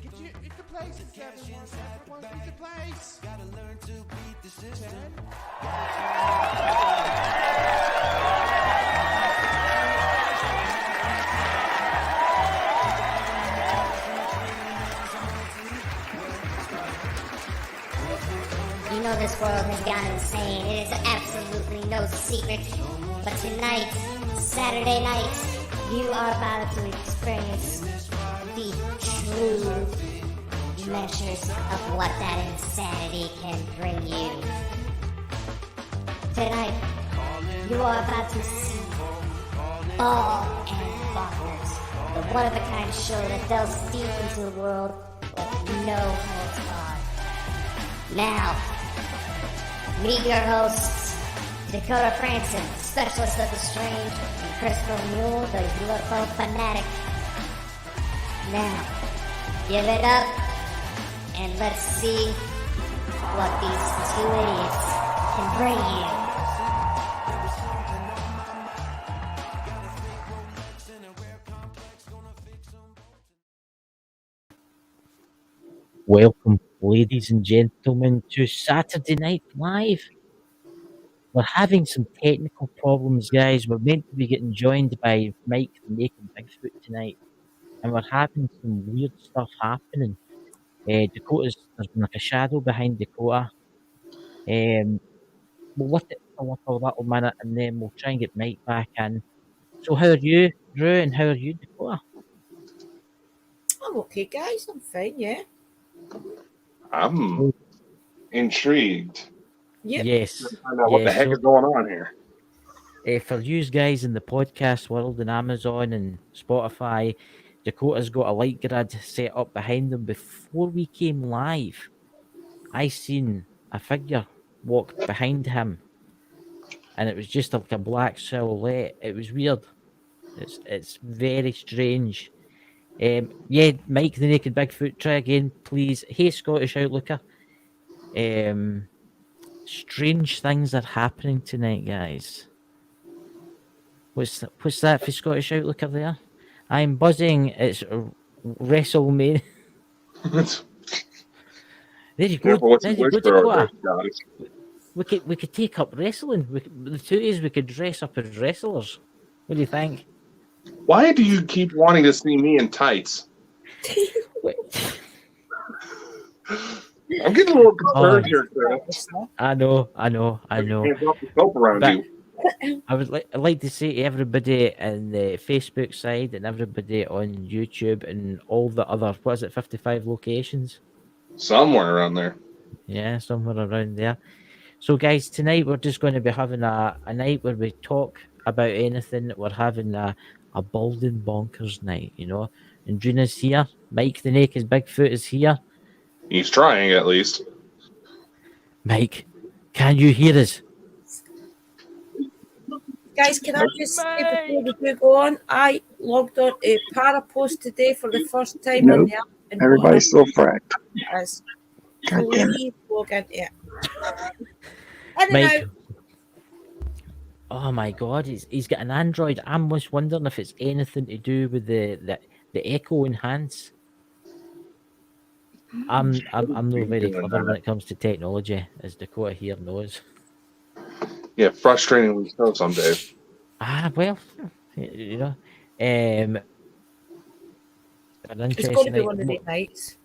Get the places, everyone. Get the place. Gotta learn to beat the system. You know this world has gone insane. It is absolutely no secret. But tonight, Saturday night, you are about to experience the true measures of what that insanity can bring you. Tonight, you are about to see Ball and Bonkers, the one-of-a-kind show that delves deep into the world with no holds barred. Now, meet your hosts, Dakota Franson, specialist of the strange, and Christopher Mule, the UFO fanatic. Now, give it up, and let's see what these two idiots can bring you. Welcome, ladies and gentlemen, to Saturday Night Live. We're having some technical problems, guys. We're meant to be getting joined by Mike the Naked Bigfoot tonight, and we're having some weird stuff happening. There's been like a shadow behind Dakota. We'll let it for a little minute, and then we'll try and get Mike back in. So, how are you, Drew, and how are you, Dakota? I'm okay, guys. I'm fine, yeah. I'm intrigued. Yep. Yes. I don't know what the heck is going on here. For you guys in the podcast world and Amazon and Spotify, Dakota's got a light grid set up behind him. Before we came live, I seen a figure walk behind him, and it was just like a black silhouette. It was weird. It's very strange. Yeah, Mike the Naked Bigfoot, try again, please. Hey, Scottish Outlooker. Strange things are happening tonight, guys. What's that for Scottish Outlooker there? I'm buzzing. It's WrestleMania. There you go. There you go, Dakota. We could take up wrestling. The two is we could dress up as wrestlers. What do you think? Why do you keep wanting to see me in tights? I'm getting a little concerned here, Chris. I know. Hands off the soap around But you. I'd like to say to everybody in the Facebook side and everybody on YouTube and all the other, 55 locations? Somewhere around there. Yeah, somewhere around there. So, guys, tonight we're just going to be having a night where we talk about anything. We're having a Balding Bonkers night, you know. And Drina's here. Mike the Naked Bigfoot is here. He's trying, at least. Mike, can you hear us? Guys, can I just say before we do go on, I logged on a Parapost today for the first time on the app. And everybody's still fracked. As God damn it. please log into it. Mike. Oh my God, he's got an Android. I'm just wondering if it's anything to do with the Echo Enhance. I'm not very clever when it comes to technology, as Dakota here knows. Yeah, frustratingly so some days. Well, you know, it's going to be one of the nights.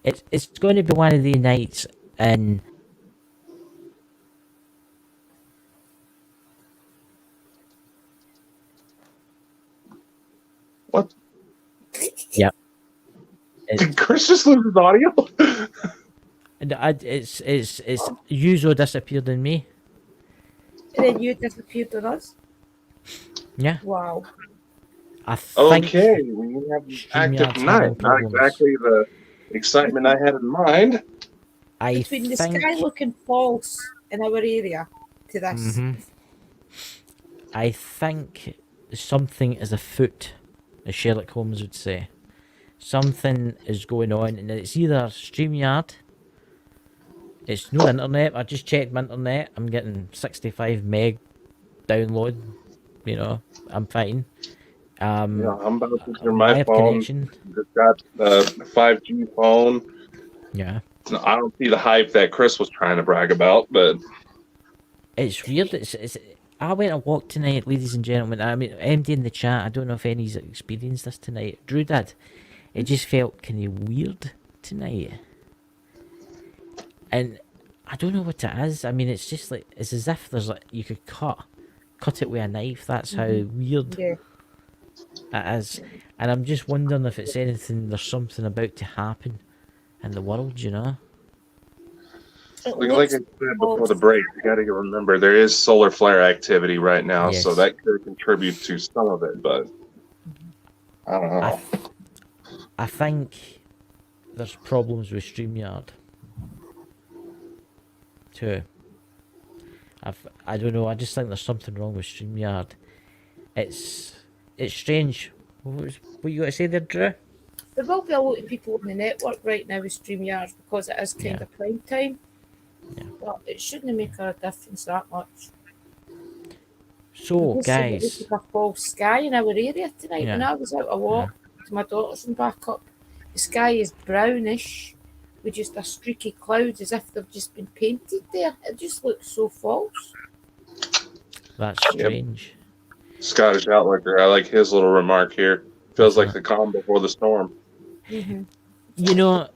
It's going to be one of the nights, and what? Yep. Did Chris just lose his audio? And it's Yuzo disappeared in me. And then you disappeared on us? Yeah. Wow. I think okay, we have an active night. Not exactly the excitement I had in mind. Between the sky looking false in our area to this. Mm-hmm. I think something is afoot, as Sherlock Holmes would say. Something is going on, and it's either StreamYard. It's no internet. I just checked my internet. I'm getting 65 meg download. You know, I'm fine. Yeah, I'm about to use I my have phone. connection. Just got the 5G phone. Yeah. I don't see the hype that Chris was trying to brag about, but It's weird. It's I went a walk tonight, ladies and gentlemen. I mean, MD in the chat. I don't know if any's experienced this tonight. Drew did. It just felt kind of weird tonight, and I don't know what it is. I mean, it's just like it's as if there's like you could cut it with a knife. That's how weird Yeah. it is, and I'm just wondering if it's anything. There's something about to happen in the world, you know. like I said before the break, you got to remember there is solar flare activity right now, so Yes. that could contribute to some of it. But I don't know. I think there's problems with StreamYard too. I don't know. I just think there's something wrong with StreamYard. It's strange. What you got to say there, Drew? There will be a lot of people on the network right now with StreamYard because it is kind of prime time. Yeah. But it shouldn't make a difference that much. So, It guys, was like a false sky in our area tonight. Yeah. When I was out a walk to my daughter's and back up, the sky is brownish with just a streaky cloud as if they've just been painted there. It just looks so false. that's strange. Scottish Outlander, I like his little remark here. Feels like the calm before the storm. Mm-hmm. You know,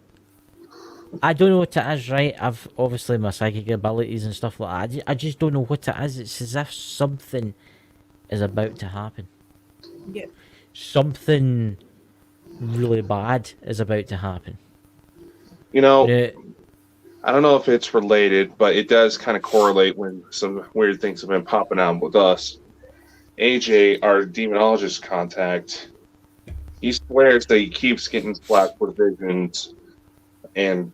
I don't know what it is, right? I've obviously my psychic abilities and stuff like that. I just don't know what it is. It's as if something is about to happen. Yeah. Something really bad is about to happen. You know, Now, I don't know if it's related, but it does kind of correlate when some weird things have been popping out with us. AJ, our demonologist contact, he swears that he keeps getting splashed with visions, and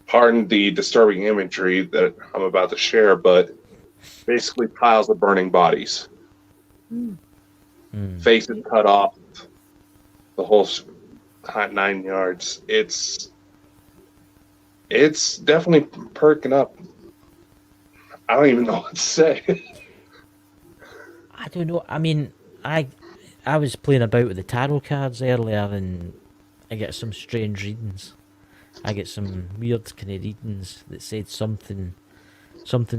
pardon the disturbing imagery that I'm about to share, but basically piles of burning bodies, faces cut off, the whole 9 yards. It's definitely perking up. I don't even know what to say. I don't know. I mean, I was playing about with the tarot cards earlier, and I get some strange readings. I get some weird kind of readings that said something's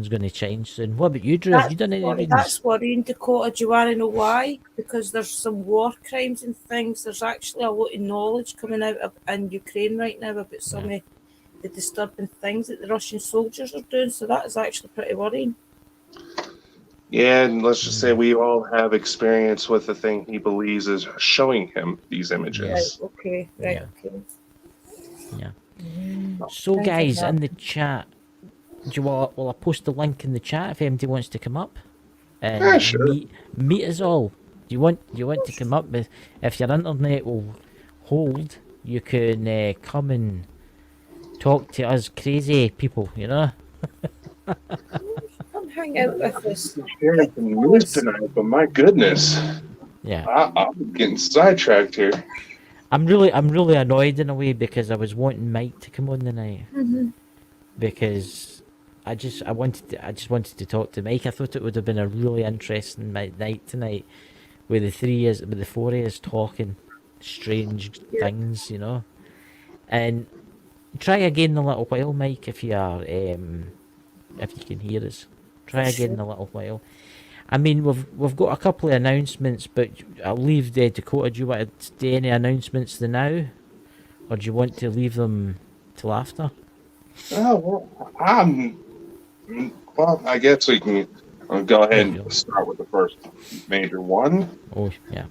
going to change soon. What about you, Drew? Have you done any readings? That's worrying, Dakota. Do you want to know why? Because there's some war crimes and things. There's actually a lot of knowledge coming out in Ukraine right now about some of the disturbing things that the Russian soldiers are doing. So that is actually pretty worrying. Yeah, and let's just say we all have experience with the thing he believes is showing him these images. Right, okay, right, okay. Yeah. So, guys, in the chat, will I post the link in the chat if anybody wants to come up and sure. meet us all? Do you want to come up? If your internet will hold, you can come and talk to us crazy people. You know. Come hang out with us. Sharing some news tonight, but my goodness, Yeah. I'm getting sidetracked here. I'm really annoyed in a way because I was wanting Mike to come on tonight because I just wanted to talk to Mike. I thought it would have been a really interesting night tonight with the four of us talking strange things, you know. And try again in a little while, Mike, if you are if you can hear us. Try again in a little while. I mean, we've got a couple of announcements, but I'll leave Dakota. Do you want to do any announcements now, or do you want to leave them till after? Oh, well, I guess we can go ahead and start with the first major one. Oh, yeah.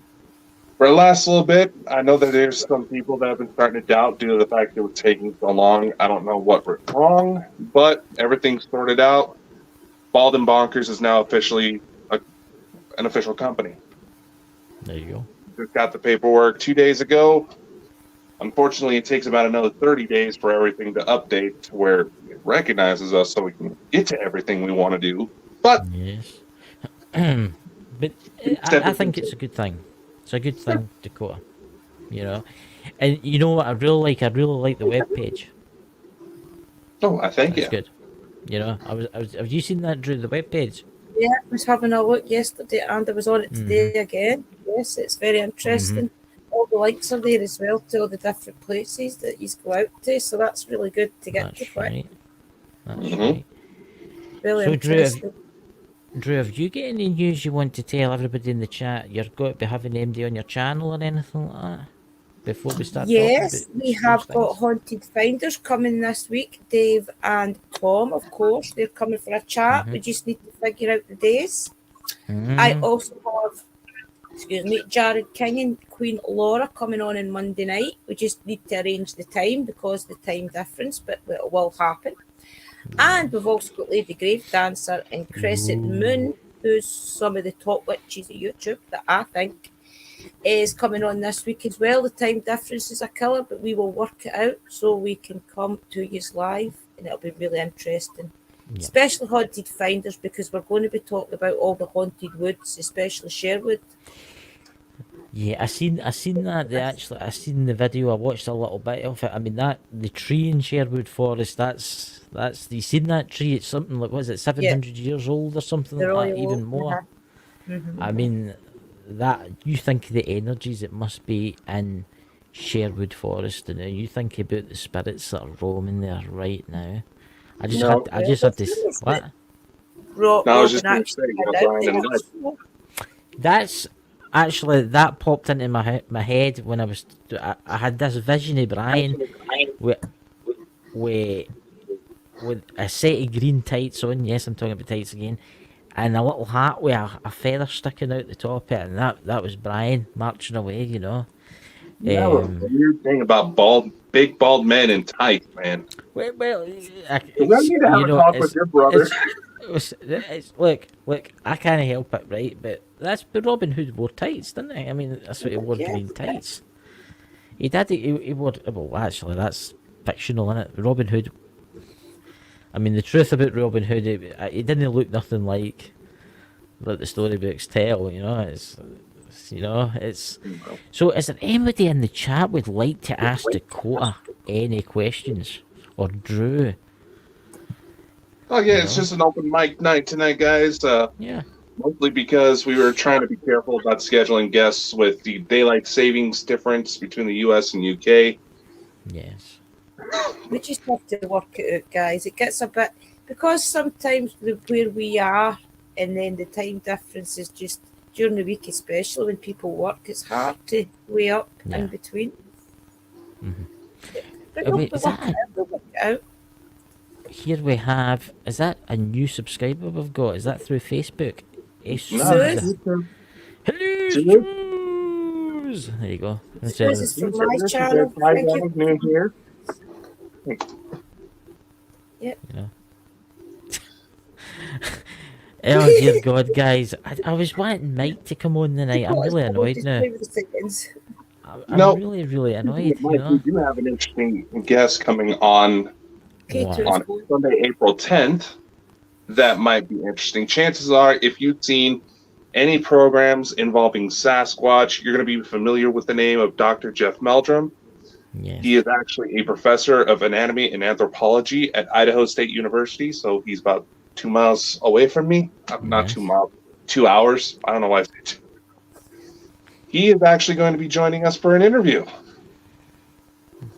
For the last little bit, I know that there's some people that have been starting to doubt due to the fact that it was taking so long. I don't know what went wrong, but everything's sorted out. Bald and Bonkers is now officially an official company. There you go. Just got the paperwork 2 days ago. Unfortunately, it takes about another 30 days for everything to update to where it recognizes us so we can get to everything we want to do. But yes, but I think it's a good thing. It's a good thing, Dakota. You know, and you know what I really like? I really like the webpage. Oh, I think it's good. You know, I was. Have you seen that, Drew? The webpage? Yeah, I was having a look yesterday, and I was on it today again. Yeah. Yes, it's very interesting. All the links are there as well to all the different places that you go out to, so that's really good to get to That's quick. right. That's Mhm. right. Really So, Drew, interesting. Drew, have you got any news you want to tell everybody in the chat? You're going to be having MD on your channel or anything like that before we start talking Yes, about we strange have got things? Haunted Finders coming this week. Dave and Tom, of course, they're coming for a chat. We just need to figure out the days. I also have, Jared King and Queen Laura coming on Monday night. We just need to arrange the time because the time difference, but it will happen. And we've also got Lady Grave Dancer and Crescent Moon, who's some of the top witches of YouTube that I think is coming on this week as well. The time difference is a killer, but we will work it out so we can come to you live, and it'll be really interesting. Yep. Especially Haunted Finders, because we're going to be talking about all the haunted woods, especially Sherwood. Yeah, I seen that. I seen the video. I watched a little bit of it. I mean, the tree in Sherwood Forest. That's you seen that tree? It's something like, what is it, 700 years old or something They're like all that, even old, more. Mhm. I mean, that you think of the energies that must be in Sherwood Forest, and you think about the spirits that are roaming there right now. I just No. had to what? No, I was just Robin going to say, actually Brian found and out Ned. That's actually that popped into my head when I had this vision of Brian with with a set of green tights on. Yes, I'm talking about tights again, and a little hat with a feather sticking out the top of it, and that was Brian marching away. You know. You have a weird thing about big bald men in tights, man. Well, I need to have a talk with your brother. Look, I can't help it, right? But Robin Hood wore tights, didn't he? I mean, that's what he wore, green tights. He did. He wore. Well, actually, that's fictional, isn't it? Robin Hood. I mean, the truth about Robin Hood, he didn't look nothing like the storybooks tell. You know, it's. So, is there anybody in the chat would like to ask Dakota any questions, or Drew? Oh yeah, it's just an open mic night tonight, guys. Yeah. Mostly because we were trying to be careful about scheduling guests with the daylight savings difference between the U.S. and UK. Yes. We just have to work it out, guys. It gets a bit, because sometimes where we are and then the time difference is just during the week, especially when people work, it's hard to weigh up in between. But Wait, is that we'll work it out. here we have, is that a new subscriber we've got? Is that through Facebook? Suze? Hello, Suze? Suze! There you go. That's This it. is from my channel. Thank you. Here. Yep. You know. Oh dear God, guys! I was wanting Mike to come on tonight. I'm really annoyed now. I'm really annoyed. Mike, You know? we do have an interesting guest coming on Wow. Sunday, April 10th. That might be interesting. Chances are, if you've seen any programs involving Sasquatch, you're going to be familiar with the name of Dr. Jeff Meldrum. Yes. He is actually a professor of anatomy and anthropology at Idaho State University, so he's about 2 miles away from me. Not 2 miles, 2 hours. I don't know why I said 2. He is actually going to be joining us for an interview.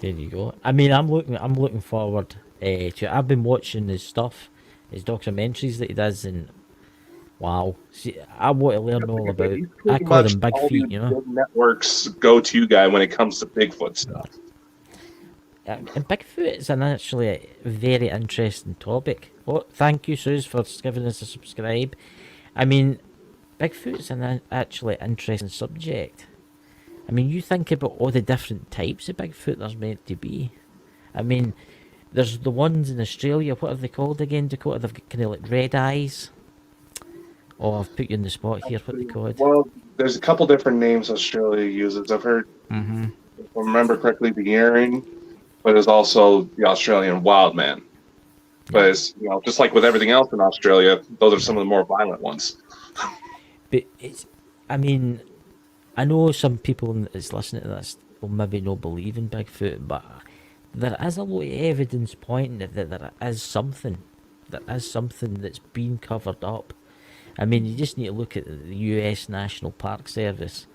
There you go. I mean, I'm looking forward to. I've been watching his stuff, his documentaries that he does, and wow, see, I want to learn all about. I call him Big Feet, you know. Big networks go-to guy when it comes to Bigfoot stuff. And Bigfoot is actually a very interesting topic. Oh, thank you, Suze, for giving us a subscribe. I mean, Bigfoot's an actually interesting subject. I mean, you think about all the different types of Bigfoot there's meant to be. I mean, there's the ones in Australia, what are they called again, Dakota? They've got kind of like red eyes. Oh, I've put you in the spot here, what they called. Well, there's a couple different names Australia uses. I've heard, if I remember correctly, the Yering, but there's also the Australian wild man. But it's, just like with everything else in Australia, those are some of the more violent ones. But it's, I mean, I know some people that's listening to this will maybe not believe in Bigfoot, but there is a lot of evidence pointing that there is something. There is something that's been covered up. I mean, you just need to look at the US National Park Service.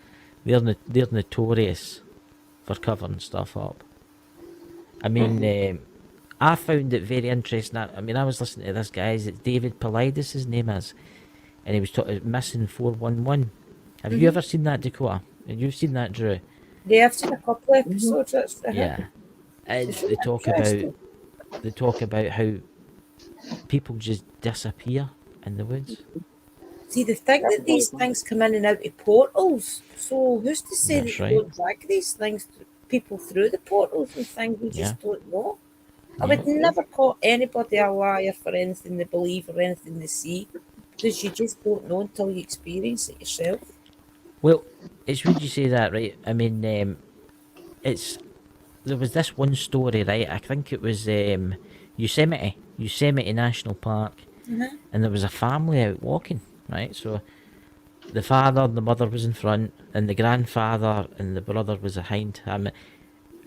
They're notorious for covering stuff up. I mean, I found it very interesting. I mean, I was listening to this guy. It's David Polides, his name is, and he was talking missing 411. Have you ever seen that, Dakota? And you've seen that, Drew? Yeah, I've seen a couple of episodes. That's Yeah. And It's they really talk interesting. about how people just disappear in the woods. See, they think that these things come in and out of portals. So who's to say That's that right. they don't drag these things, people through the portals and things? We just don't know. I would never call anybody a liar for anything they believe or anything they see, because you just don't know until you experience it yourself. Well, it's weird you say that, right? I mean, there was this one story, right? I think it was Yosemite National Park, and there was a family out walking, right? So the father and the mother was in front, and the grandfather and the brother was behind him,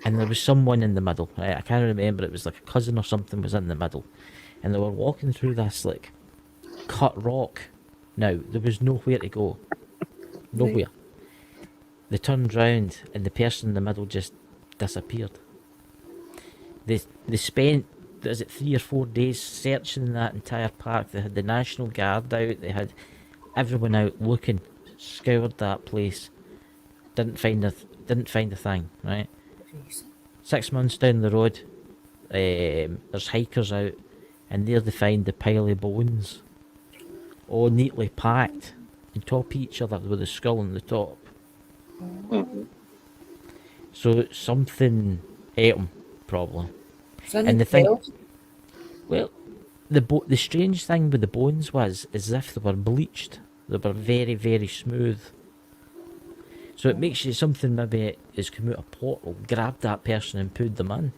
and there was someone in the middle, right? I can't remember, it was like a cousin or something was in the middle, and they were walking through this like cut rock. Now there was nowhere to go, nowhere. They turned round and the person in the middle just disappeared. They spent, is it 3 or 4 days searching that entire park. They had the National Guard out, they had everyone out looking, scoured that place, didn't find a thing, right? 6 months down the road, there's hikers out, and there they find the pile of bones, all neatly packed on top of each other with the skull on the top. So something ate them, probably. And the thing, well, the strange thing with the bones was, as if they were bleached. They were very, very smooth. So it makes you something maybe has come out a portal, grabbed that person and pulled them in.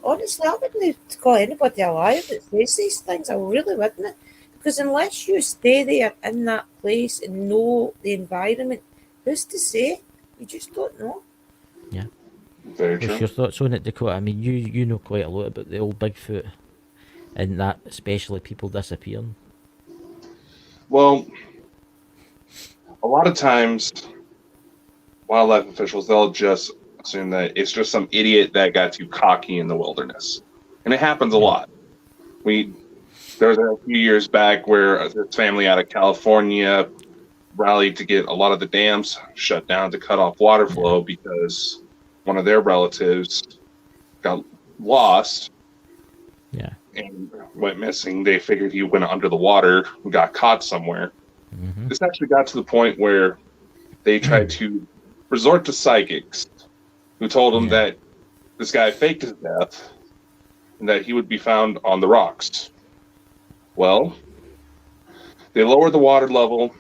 Honestly, I wouldn't call anybody a liar that says these things. I really wouldn't. Because unless you stay there in that place and know the environment, who's to say? You just don't know. Yeah. Very What's true. your thoughts on it, Dakota? I mean, you know quite a lot about the old Bigfoot, and that, especially people disappearing. Well, a lot of times, wildlife officials, they'll just assume that it's just some idiot that got too cocky in the wilderness. And it happens a lot. There was a few years back where this family out of California rallied to get a lot of the dams shut down to cut off water flow because one of their relatives got lost Yeah. and went missing. They figured he went under the water and got caught somewhere. This actually got to the point where they tried to resort to psychics who told them that this guy faked his death and that he would be found on the rocks. Well, they lowered the water level,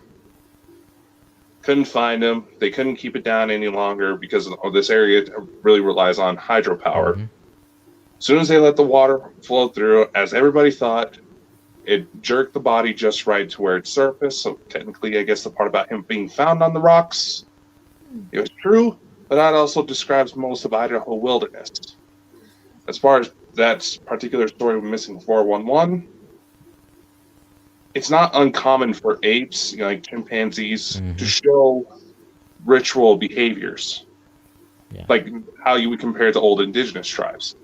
couldn't find him. They couldn't keep it down any longer because of this area really relies on hydropower. As soon as they let the water flow through, as everybody thought, it jerked the body just right to where it surfaced. So technically, I guess the part about him being found on the rocks, it was true, but that also describes most of Idaho wilderness. As far as that particular story of missing 411, it's not uncommon for apes, like chimpanzees, to show ritual behaviors, like how you would compare to old indigenous tribes.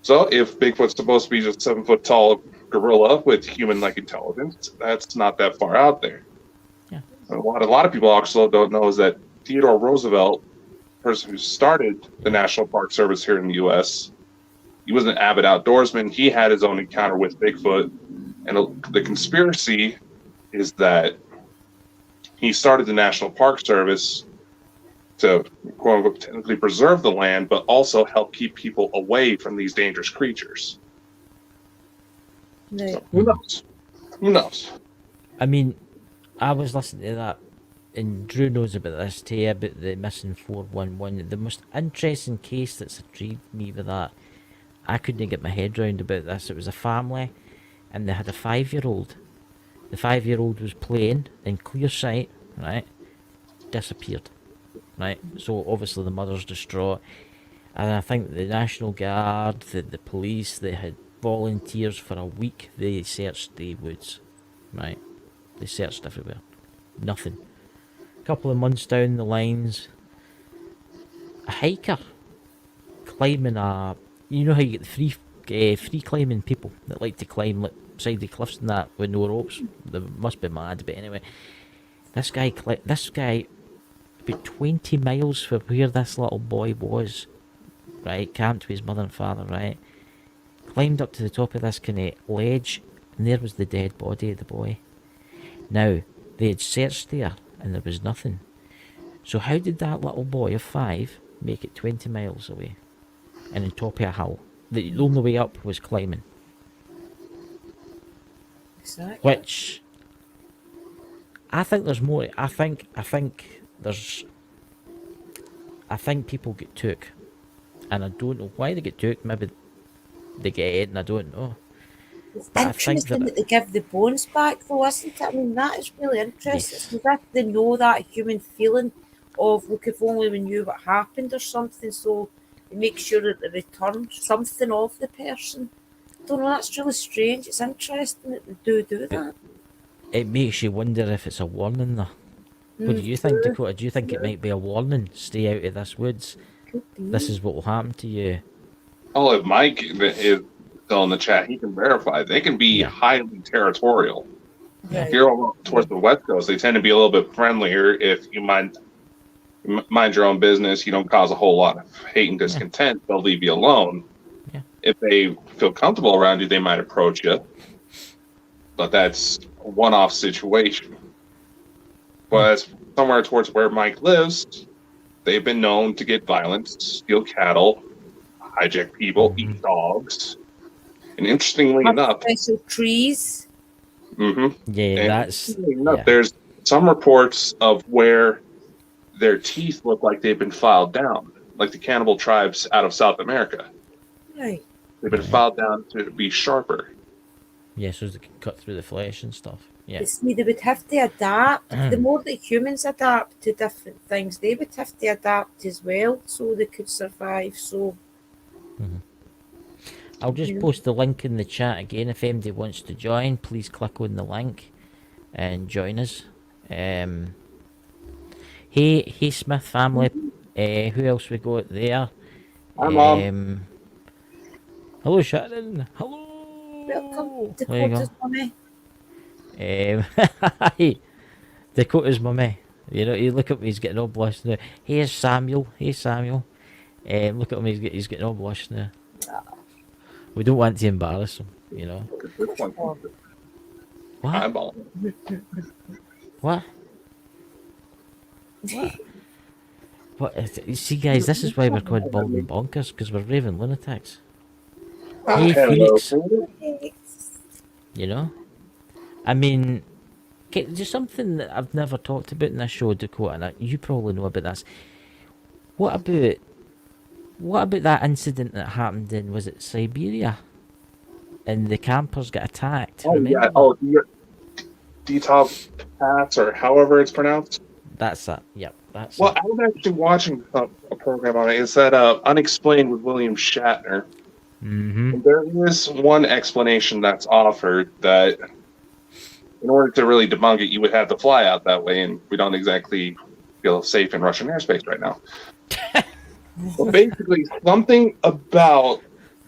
So if Bigfoot's supposed to be just 7 foot tall gorilla with human-like intelligence, that's not that far out there. And what a lot of people also don't know is that Theodore Roosevelt, the person who started the National Park Service here in the U.S., he was an avid outdoorsman. He had his own encounter with Bigfoot. And the conspiracy is that he started the National Park Service to, quote unquote, technically preserve the land, but also help keep people away from these dangerous creatures. So who knows? Who knows? I mean, I was listening to that, and Drew knows about this too, about the missing 411. The most interesting case that's intrigued me with that, I couldn't get my head round about this. It was a family, and they had a 5-year-old. The 5-year-old was playing in clear sight, right? Disappeared, right? So obviously the mother's distraught, and I think the National Guard, the police, they had volunteers for a week. They searched the woods, right? They searched everywhere, nothing. couple of months down the lines, a hiker climbing you know how you get the free climbing people that like to climb like side the cliffs and that with no ropes. They must be mad, but anyway, this guy about 20 miles from where this little boy was, right, camped with his mother and father, right, climbed up to the top of this kind of ledge, and there was the dead body of the boy. Now, they had searched there, and there was nothing. So how did that little boy of 5 make it 20 miles away? And on top of a hill? The only way up was climbing. Exactly. Which, I think there's more. I think people get took. And I don't know why they get took. Maybe they get it and I don't know. It's But I think interesting that- that they give the bones back, though, isn't it? I mean, that is really interesting. Yes. It's as if they know that human feeling of, look, if only we knew what happened or something, so they make sure that they return something of the person. I don't know, that's really strange. It's interesting that they do that. It makes you wonder if it's a warning though. What do you think, Dakota? Do you think it might be a warning? Stay out of this woods. Could be. This is what will happen to you. Oh, if Mike is still in the chat, he can verify. They can be Yeah. highly territorial. Right. If you're over towards the West Coast, they tend to be a little bit friendlier if you mind your own business. You don't cause a whole lot of hate and discontent. They'll leave you alone. Yeah. If they feel comfortable around you, they might approach you. But that's a one-off situation. But somewhere towards where Mike lives, they've been known to get violent, steal cattle, hijack people, eat dogs. And interestingly Have enough, special trees. hmm Yeah, and that's interestingly enough, yeah. there's some reports of where their teeth look like they've been filed down, like the cannibal tribes out of South America. Right. They've been filed down to be sharper. Yeah, so they can cut through the flesh and stuff. Yeah. You see, they would have to adapt. The more that humans adapt to different things, they would have to adapt as well so they could survive. So, I'll just post the link in the chat again. If anybody wants to join, please click on the link and join us. Hey Smith family. Who else we got there? Hi, Mom. Hello Sharon. Hello. welcome, There you go. Dakota's mummy. Hi, Dakota's mummy. You know, you look at me, he's getting all blushed now. Here's Samuel. Hey Samuel. Look at him, he's getting all blushed now. We don't want to embarrass him, you know. What? Eyeball. What? You see, guys, this is why we're called Bald and Bonkers, because we're raving lunatics. Hey, Hello. Phoenix. You know? I mean, there's something that I've never talked about in this show, Dakota, and you probably know about this. What about that incident that happened in, was it Siberia? And the campers got attacked. Oh, remember yeah. that? Oh, Detox Pass, or however it's pronounced. That's that. Yep, that's Well, it. I was actually watching a program on it. It's that Unexplained with William Shatner. Mm-hmm. And there is one explanation that's offered that in order to really debunk it, you would have to fly out that way, and we don't exactly feel safe in Russian airspace right now. But basically, something about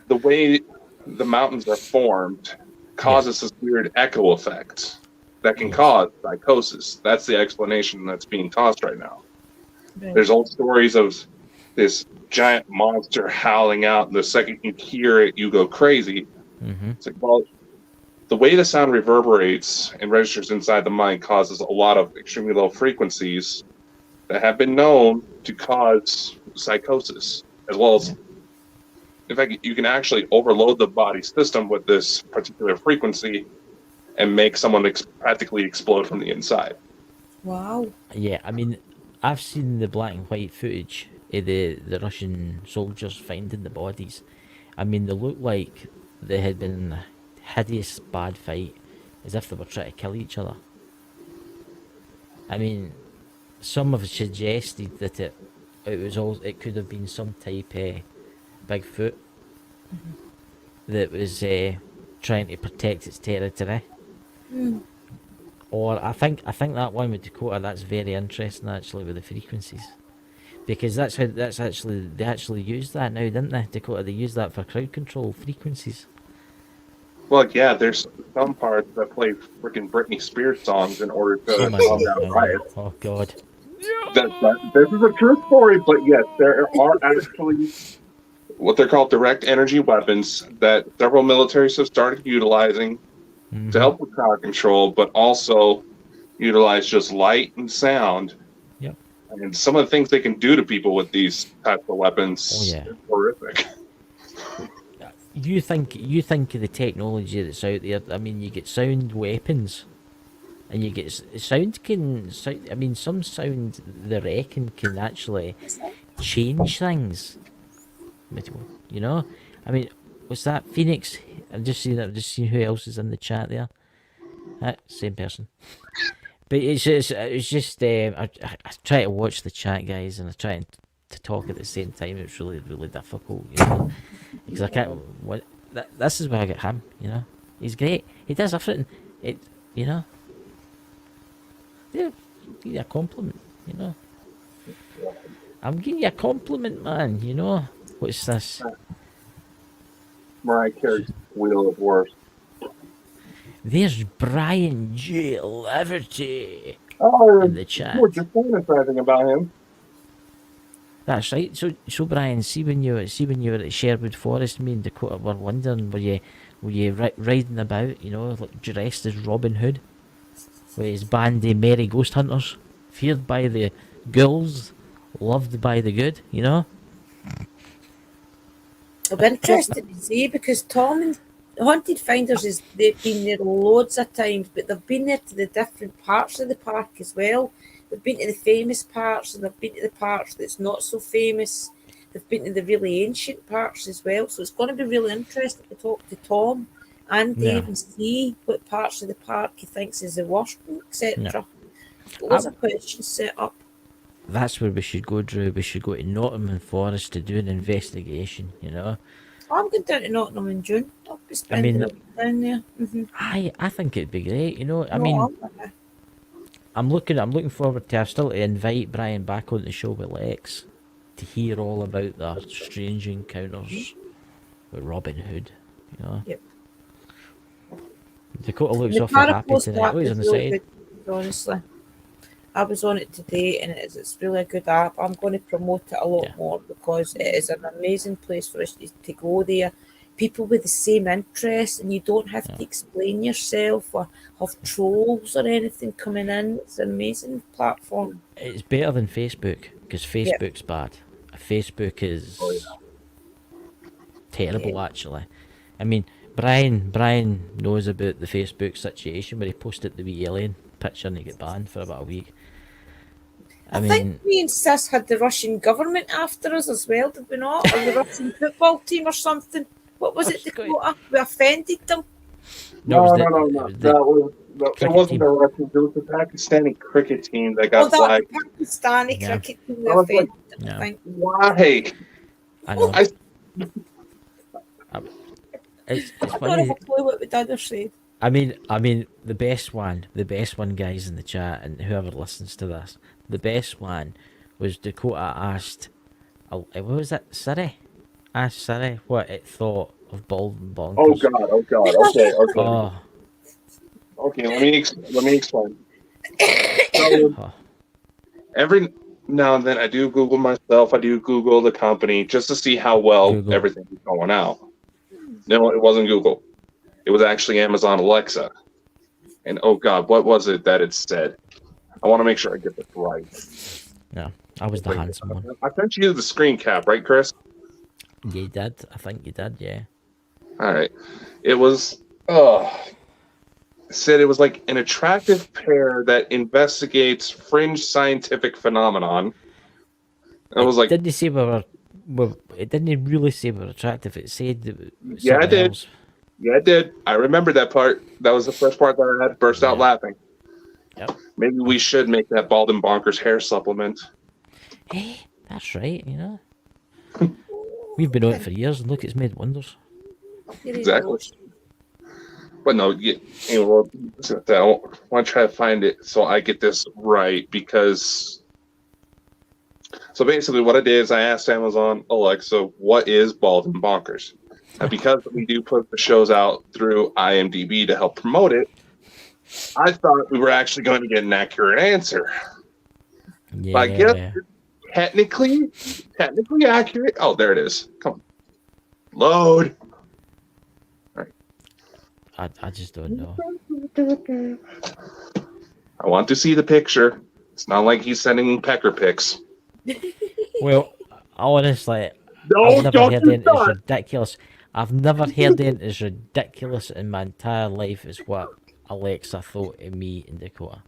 the way the mountains are formed causes this weird echo effect that can cause psychosis. That's the explanation that's being tossed right now. Right. There's old stories of this giant monster howling out, and the second you hear it, you go crazy. Mm-hmm. It's like, well, the way the sound reverberates and registers inside the mind causes a lot of extremely low frequencies that have been known to cause psychosis, as well as, in fact, you can actually overload the body system with this particular frequency and make someone practically explode from the inside. Wow. Yeah, I mean, I've seen the black and white footage of the Russian soldiers finding the bodies. I mean, they look like they had been in a hideous bad fight, as if they were trying to kill each other. I mean, some have suggested that it could have been some type of Bigfoot that was trying to protect its territory. Or I think that one with Dakota, that's very interesting actually with the frequencies. Because that's actually they actually use that now, didn't they? Dakota, they use that for crowd control frequencies. Well, yeah, there's some parts that play freaking Britney Spears songs in order Oh to my calm god, down I know. riots. Oh god. This is a true story, but yes, there are actually what they're called direct energy weapons that several militaries have started utilizing to help with crowd control, but also utilize just light and sound. Yep. And some of the things they can do to people with these types of weapons Oh yeah. is horrific. You think of the technology that's out there. I mean, you get sound weapons, and you get sound can. I mean, some sound they reckon can actually change things. You know, I mean, was that Phoenix? I'm just seeing that. Just seeing who else is in the chat there. Same person. But it's just I try to watch the chat, guys, and I try to talk at the same time. It's really difficult, you know, because I can't. This is why I get him. You know, he's great. He does everything. You know. Yeah, give you a compliment. You know. I'm giving you a compliment, man. You know. What's this? Mariah Carey's Wheel of Worth. There's Brian J. Leverty Oh, in the chat. we're just fantasizing about him. That's right. So Brian, see when you were at Sherwood Forest, me and Dakota were wondering, were you riding about, you know, like dressed as Robin Hood, with his band of merry ghost hunters, feared by the ghouls, loved by the good, you know? I'll be interested to see because Tom and Haunted Finders they've been there loads of times, but they've been there to the different parts of the park as well. They've been to the famous parts and they've been to the parts that's not so famous. They've been to the really ancient parts as well. So it's going to be really interesting to talk to Tom and Dave and see what parts of the park he thinks is the worst, etc. Loads of questions set up. That's where we should go, Drew. We should go to Nottingham Forest to do an investigation, you know? I'm going down to Nottingham in June. I'll be spending a week down there. I think it'd be great, you know? I mean, I'm looking forward to. I've still to invite Brian back on the show with Lex to hear all about their strange encounters with Robin Hood. You know. Yep. Dakota looks awfully happy tonight. Oh, he's on the side. Honestly, I was on it today, and it's really a good app. I'm going to promote it a lot more because it is an amazing place for us to go there. People with the same interests, and you don't have to explain yourself or have trolls or anything coming in. It's an amazing platform. It's better than Facebook because Facebook's bad. Facebook is terrible, actually. I mean, Brian knows about the Facebook situation where he posted the wee alien picture and he got banned for about a week. I think me and Sis had the Russian government after us as well, did we not? Or the Russian football team or something. What was it, Dakota? We offended them? No. It wasn't the Russians. It was the Pakistani cricket team that got flagged. The Pakistani cricket team we offended them, I think. Why? I know. It's I don't have a clue what we did or said. I mean, the best one, guys, in the chat, and whoever listens to this, the best one was Dakota asked, what was that, Siri? Asked Siri what it thought of Bald and Bonkers. Oh God. Okay. Oh. Okay, let me explain. So, every now and then I do Google myself. I do Google the company just to see how well everything is going out. No, it wasn't Google. It was actually Amazon Alexa. And oh God, what was it that it said? I want to make sure I get this right. Yeah, I was the handsome one. I sent you the screen cap, right, Chris? Yeah, you did. I think you did, yeah. All right. It was, it said it was like an attractive pair that investigates fringe scientific phenomenon. I was like, didn't you say it didn't really say we were attractive. It said yeah, I did. Else. Yeah, I did. I remember that part. That was the first part that I had burst out laughing. Yep. Maybe we should make that Bald and Bonkers hair supplement. Hey, that's right, you know. We've been on it for years, and look, it's made wonders. Exactly. But no, anyway, well, I want to try to find it so I get this right because. So basically, what I did is I asked Amazon Alexa, "What is Bald and Bonkers?" And because we do put the shows out through IMDb to help promote it, I thought we were actually going to get an accurate answer. Yeah. But I guess technically accurate. Oh, there it is. Come on, load. I just don't know. I want to see the picture. It's not like he's sending pecker pics. Well, honestly, No, I've never don't heard do anything as that. ridiculous. I've never heard anything as ridiculous in my entire life as what Alexa thought of me and Dakota.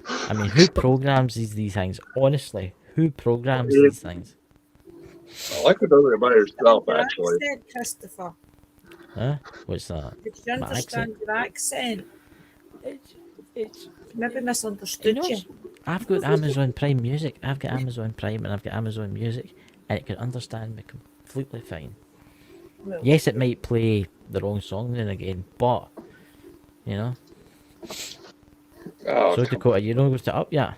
I mean, who programs these things? Honestly, who programs these things? Alexa does it by herself, Your actually. accent, Christopher. Huh? What's that? Did you My understand accent? your accent? It's Maybe misunderstood you. I've got Amazon Prime Music. I've got Amazon Prime and I've got Amazon Music, and it can understand me completely fine. Well, Yes, it might play the wrong song then again, but you know. Oh, So Dakota, you know what's it up yet?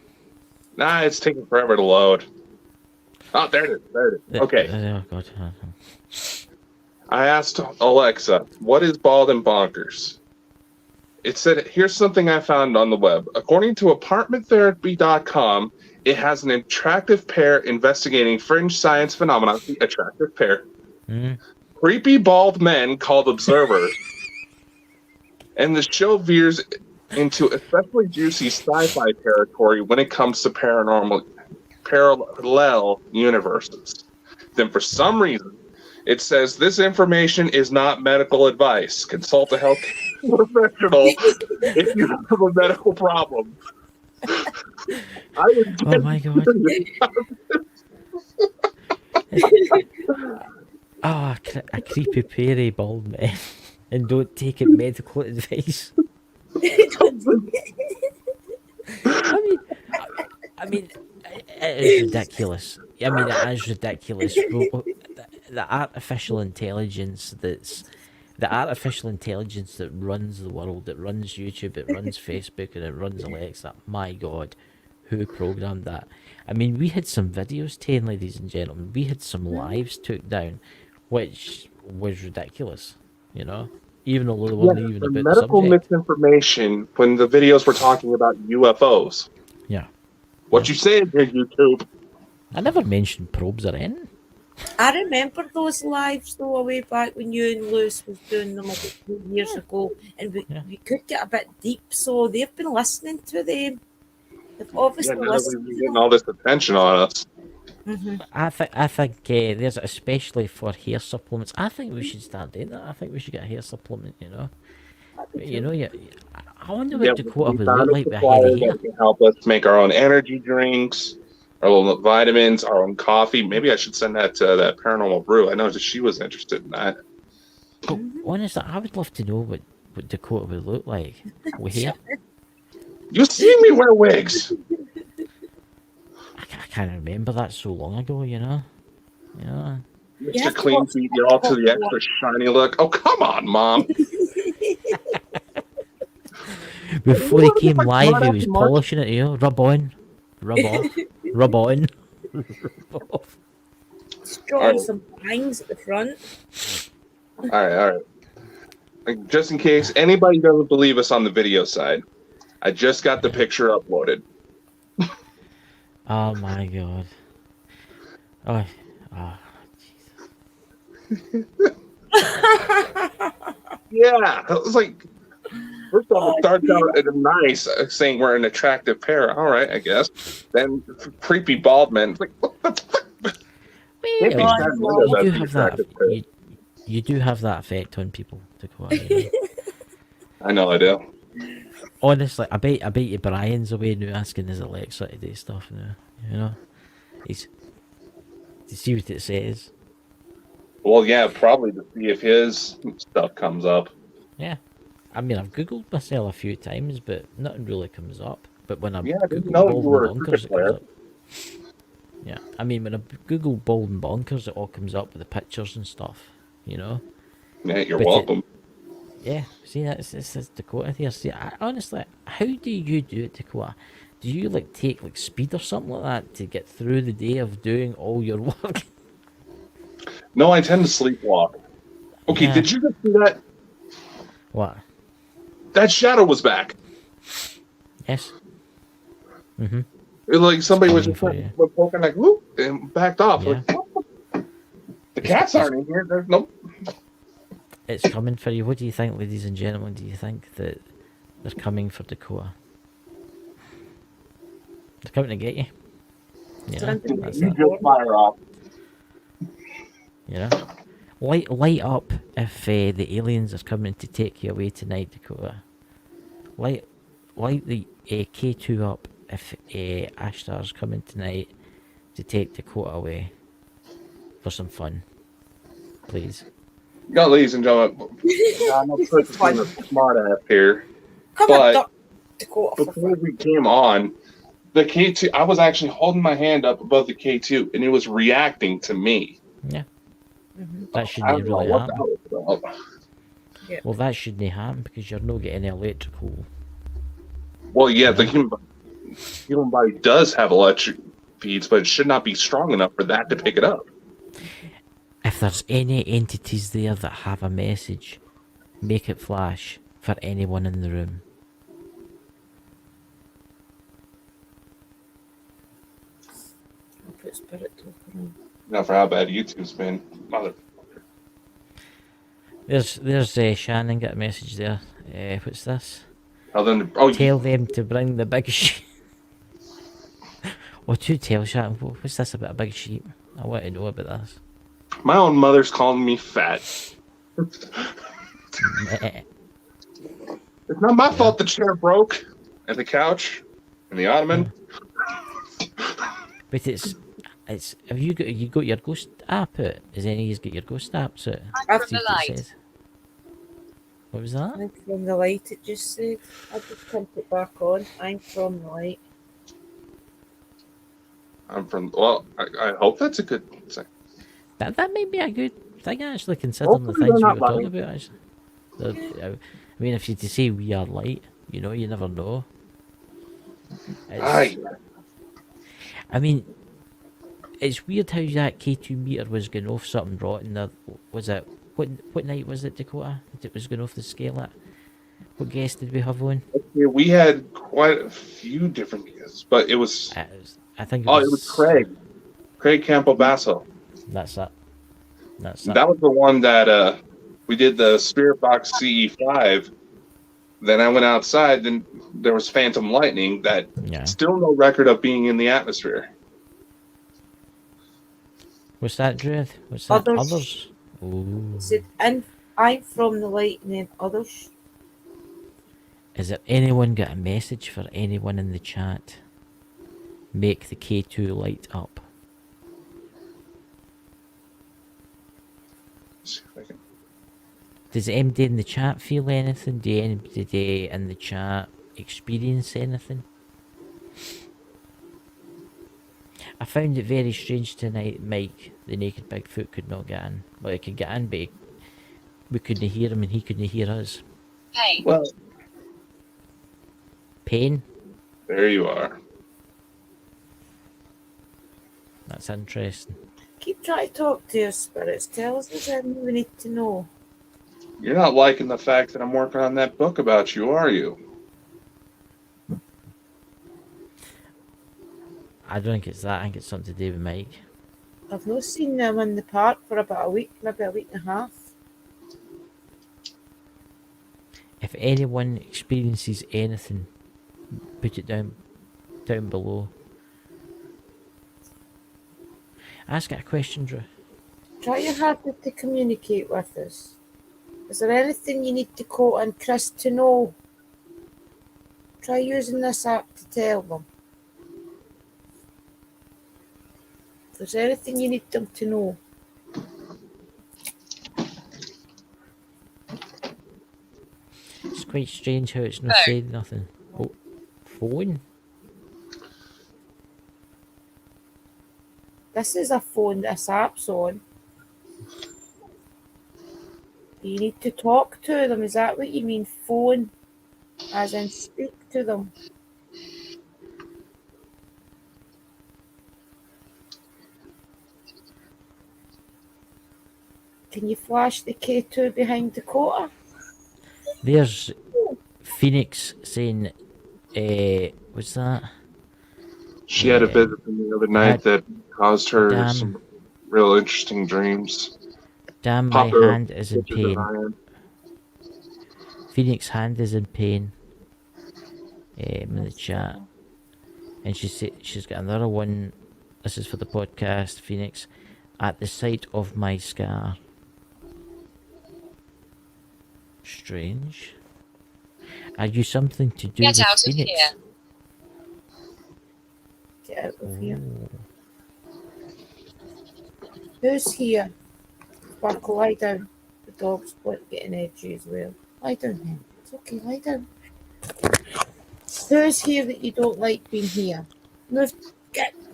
nah, it's taking forever to load. Oh, there it is. There it is. Okay. Oh God. I asked Alexa, "What is Bald and Bonkers?" It said, "Here's something I found on the web. According to apartmenttherapy.com, it has an attractive pair investigating fringe science phenomena." The attractive pair. Creepy bald men called observers. And the show veers into especially juicy sci-fi territory when it comes to parallel universes. Then for some reason, it says this information is not medical advice. Consult a health professional if you have a medical problem. Oh my God. Oh, a creepy pairy bald man, and don't take it medical advice. I mean, it is ridiculous. I mean, it is ridiculous. The artificial intelligence the artificial intelligence that runs the world, it runs YouTube, it runs Facebook, and it runs Alexa. My God, who programmed that? I mean, we had some videos taken, ladies and gentlemen. We had some lives took down, which was ridiculous, you know? Even though they weren't even the about the medical subject. misinformation when the videos were talking about UFOs. Yeah. What you saying here, YouTube? I never mentioned probes or anything. I remember those lives though way back when you and Lewis was doing them about 2 years ago, and we could get a bit deep. So they've been listening to them. They've obviously Now that listened we've been to getting them. all this attention on us. I think there's especially for hair supplements. I think we should start doing that. I think we should get a hair supplement. You know, I wonder what Dakota we would found look a like with supplier heavy hair. that can help us make our own energy drinks, our own vitamins, our own coffee. Maybe I should send that to that Paranormal Brew. I know that she was interested in that. But honestly, I would love to know what Dakota would look like with hair. You see me wear wigs. I can't remember that so long ago. You know. Mr. Clean Feet, you're all to the extra shiny look. Oh, come on, Mom. Before he came live, he was polishing it. You know, rub on, rub off, rub on. Rub off. Drawing some bangs at the front. All right. Like, just in case anybody doesn't believe us on the video side, I just got the picture uploaded. Oh my God. Oh, Jesus. Yeah, it was like, first of all, it starts out at a nice, saying we're an attractive pair. All right, I guess. Then creepy bald men. It's like, what the fuck? Can't be sad windows as You an have that. attractive pair. You do have that effect on people, Dakota. You know? I know I do. Honestly, I bet you Brian's away now asking his Alexa to do stuff now. You know, he's to see what it says. Well, yeah, probably to see if his stuff comes up. Yeah, I mean, I've googled myself a few times, but nothing really comes up. But when I Yeah, I didn't Google know you bald were a and bonkers, cricket it comes player. up. Yeah, I mean, when I Google bald and bonkers, it all comes up with the pictures and stuff. You know. Yeah, you're But welcome. Yeah, see, that's Dakota here. See, honestly, how do you do it, Dakota? Do you like take like speed or something like that to get through the day of doing all your work? No, I tend to sleepwalk. Okay, Yeah. did you just see that? What? That shadow was back. Yes. Mm-hmm. It, like somebody was coming just for you. poking like whoop and backed off. Yeah. Like, what? The It's, cats it's aren't in here. There's no. it's coming for you. What do you think, ladies and gentlemen? Do you think that they're coming for Dakota? They're coming to get you. You know, that's You it. just fire off. You know, light up if the aliens are coming to take you away tonight, Dakota. Light the K2 up if Ashtar's coming tonight to take Dakota away for some fun, please. Yeah, ladies and gentlemen, I'm not sure if being a smart ass here, Come but on, Dakota. For before we came on, the K2, I was actually holding my hand up above the K2, and it was reacting to me. Yeah, Mhm. that I shouldn't don't know really what happen. that was about. Well, that shouldn't happen because you're not getting electrical. Well, yeah, the human body does have electric feeds, but it should not be strong enough for that to pick it up. If there's any entities there that have a message, make it flash for anyone in the room. I'll put spirit token on. Not for how bad YouTube's been. Mother. There's Shannon got a message there. What's this? Tell them to, oh, Tell them to bring the big sheep. What you tell Shannon? What's this about a big sheep? I want to know about this. my own mother's calling me fat. Meh. It's not my fault the chair broke, and the couch, and the ottoman. But it's have you got your ghost app out? Has any of you got your ghost apps out? I'm See from what it says. What was that? I'm from the light, it just said. I just turned it back on. I'm from the light. I'm from. Well, I hope that's a good thing. That might be a good thing actually, considering the Hopefully things we they're were not talking lying. about. Actually, I mean, if you to say we are light, you know, you never know. Aye. I mean, it's weird how that K2 meter was going off something rotten. There was it. What night was it, Dakota? That it was going off the scale at? What guest did we have on? Yeah, we had quite a few different guests, but it was. I think it Oh, was. it was Craig. Craig Campo Basso. That's it. That's it. That was the one that we did the Spirit Box CE5. Then I went outside. Then there was Phantom Lightning. That Yeah. still no record of being in the atmosphere. What's that, Druid? What's that? Others. Others? Ooh. It said, I'm from the light, and then others. Is there anyone got a message for anyone in the chat? Make the K2 light up. Let's see if I can- Does anybody in the chat feel anything? Do anybody in the chat experience anything? I found it very strange tonight, Mike, the naked Bigfoot could not get in. Well, he could get in, but we couldn't hear him and he couldn't hear us. Hey. Well, Pain? there you are. That's interesting. Keep trying to talk to your spirits. Tell us everything we need to know. You're not liking the fact that I'm working on that book about you, are you? I don't think it's that, I think it's something to do with Mike. I've not seen them in the park for about a week, maybe a week and a half. If anyone experiences anything, put it down below. Ask it a question, Drew. Try your hardest to communicate with us. Is there anything you need Dakota and Chris to know? Try using this app to tell them. If there's anything you need them to know. It's quite strange how it's not saying nothing. Oh, phone? This is a phone this app's on. You need to talk to them. Is that what you mean? Phone, as in speak to them. Can you flash the K2 behind Dakota? There's Phoenix saying, what's that? She had a visit from the other night that caused her Damn. some real interesting dreams. Damn, Pop my her hand is in pictures of pain. Ryan. Phoenix hand is in pain. In the chat. And she's got another one. This is for the podcast, Phoenix. At the sight of my scar. Strange. Are you something to do Get with out of Phoenix? here. Get out of here. Ooh. Who's here? Sparkle, lie down. The dog's getting edgy as well. Lie down then. It's okay, lie down. Who's here that you don't like being here? Move.